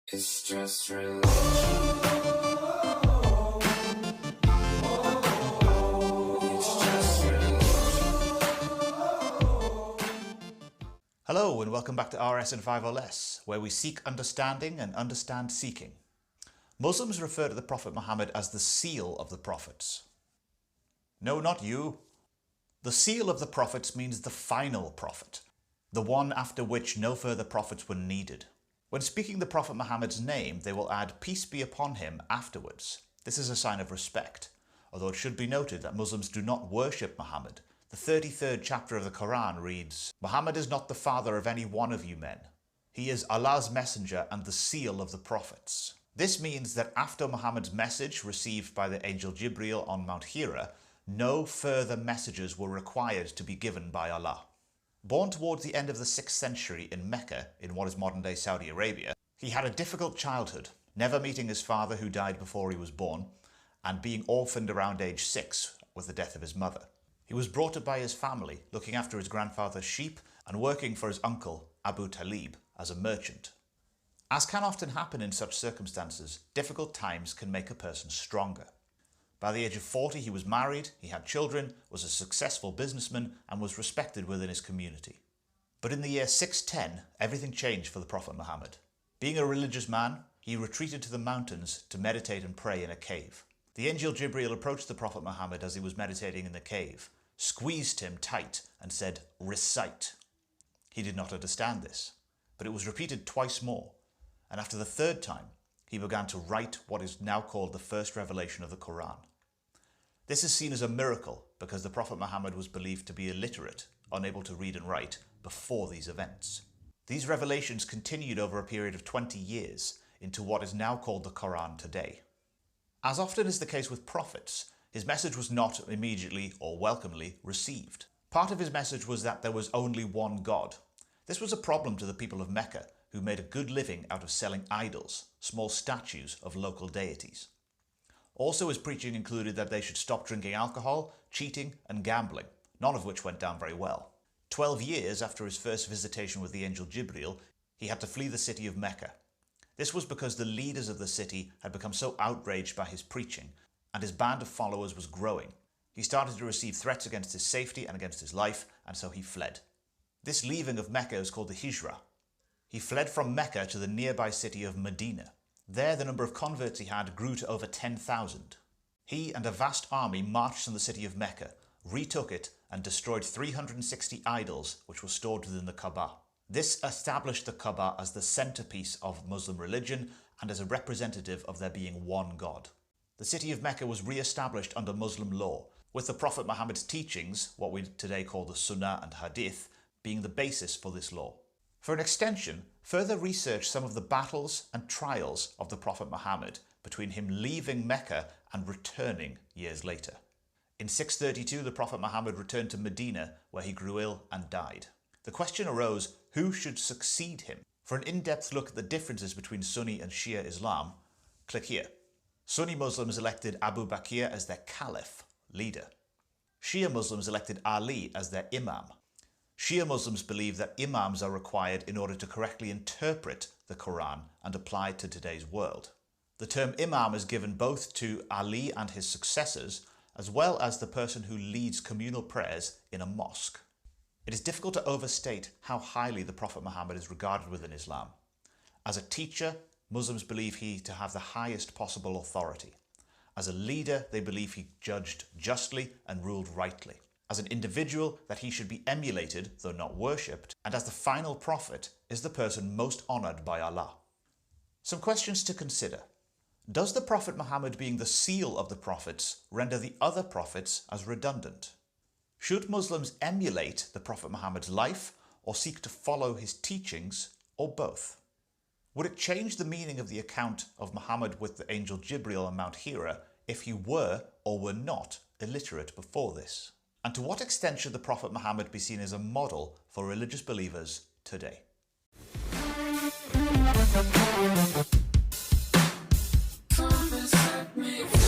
It's just religion. It's just Hello and welcome back to RS in 5 or Less, where we seek understanding and understand seeking. Muslims refer to the Prophet Muhammad as the seal of the prophets. No, not you. The seal of the prophets means the final prophet, the one after which no further prophets were needed. When speaking the Prophet Muhammad's name, they will add "peace be upon him" afterwards. This is a sign of respect, although it should be noted that Muslims do not worship Muhammad. The 33rd chapter of the Quran reads, "Muhammad is not the father of any one of you men. He is Allah's messenger and the seal of the prophets." This means that after Muhammad's message received by the angel Jibreel on Mount Hira, no further messages were required to be given by Allah. Born towards the end of the 6th century in Mecca, in what is modern-day Saudi Arabia, he had a difficult childhood, never meeting his father who died before he was born, and being orphaned around age 6 with the death of his mother. He was brought up by his family, looking after his grandfather's sheep and working for his uncle, Abu Talib, as a merchant. As can often happen in such circumstances, difficult times can make a person stronger. By the age of 40, he was married, he had children, was a successful businessman, and was respected within his community. But in the year 610, everything changed for the Prophet Muhammad. Being a religious man, he retreated to the mountains to meditate and pray in a cave. The angel Jibreel approached the Prophet Muhammad as he was meditating in the cave, squeezed him tight, and said, "Recite." He did not understand this, but it was repeated twice more, and after the third time, he began to write what is now called the first revelation of the Qur'an. This is seen as a miracle because the Prophet Muhammad was believed to be illiterate, unable to read and write, before these events. These revelations continued over a period of 20 years into what is now called the Quran today. As often is the case with prophets, his message was not immediately or welcomely received. Part of his message was that there was only one God. This was a problem to the people of Mecca, who made a good living out of selling idols, small statues of local deities. Also, his preaching included that they should stop drinking alcohol, cheating and gambling, none of which went down very well. 12 years after his first visitation with the angel Jibreel, he had to flee the city of Mecca. This was because the leaders of the city had become so outraged by his preaching, and his band of followers was growing. He started to receive threats against his safety and against his life, and so he fled. This leaving of Mecca is called the Hijrah. He fled from Mecca to the nearby city of Medina. There, the number of converts he had grew to over 10,000. He and a vast army marched on the city of Mecca, retook it, and destroyed 360 idols which were stored within the kaa'ba. This established the kaa'ba as the centerpiece of Muslim religion and as a representative of there being one God. The city of Mecca was re-established under Muslim law, with the Prophet Muhammad's teachings, what we today call the Sunnah and Hadith, being the basis for this law. For an extension, further research some of the battles and trials of the Prophet Muhammad between him leaving Mecca and returning years later. In 632, the Prophet Muhammad returned to Medina, where he grew ill and died. The question arose, who should succeed him? For an in-depth look at the differences between Sunni and Shia Islam, click here. Sunni Muslims elected Abu Bakr as their caliph, leader. Shia Muslims elected Ali as their Imam. Shia Muslims believe that Imams are required in order to correctly interpret the Quran and apply it to today's world. The term Imam is given both to Ali and his successors, as well as the person who leads communal prayers in a mosque. It is difficult to overstate how highly the Prophet Muhammad is regarded within Islam. As a teacher, Muslims believe he to have the highest possible authority. As a leader, they believe he judged justly and ruled rightly. As an individual, that he should be emulated, though not worshipped, and as the final prophet, is the person most honoured by Allah. Some questions to consider. Does the Prophet Muhammad being the seal of the prophets render the other prophets as redundant? Should Muslims emulate the Prophet Muhammad's life or seek to follow his teachings, or both? Would it change the meaning of the account of Muhammad with the angel Jibreel on Mount Hira if he were or were not illiterate before this? And to what extent should the Prophet Muhammad be seen as a model for religious believers today? Set me free.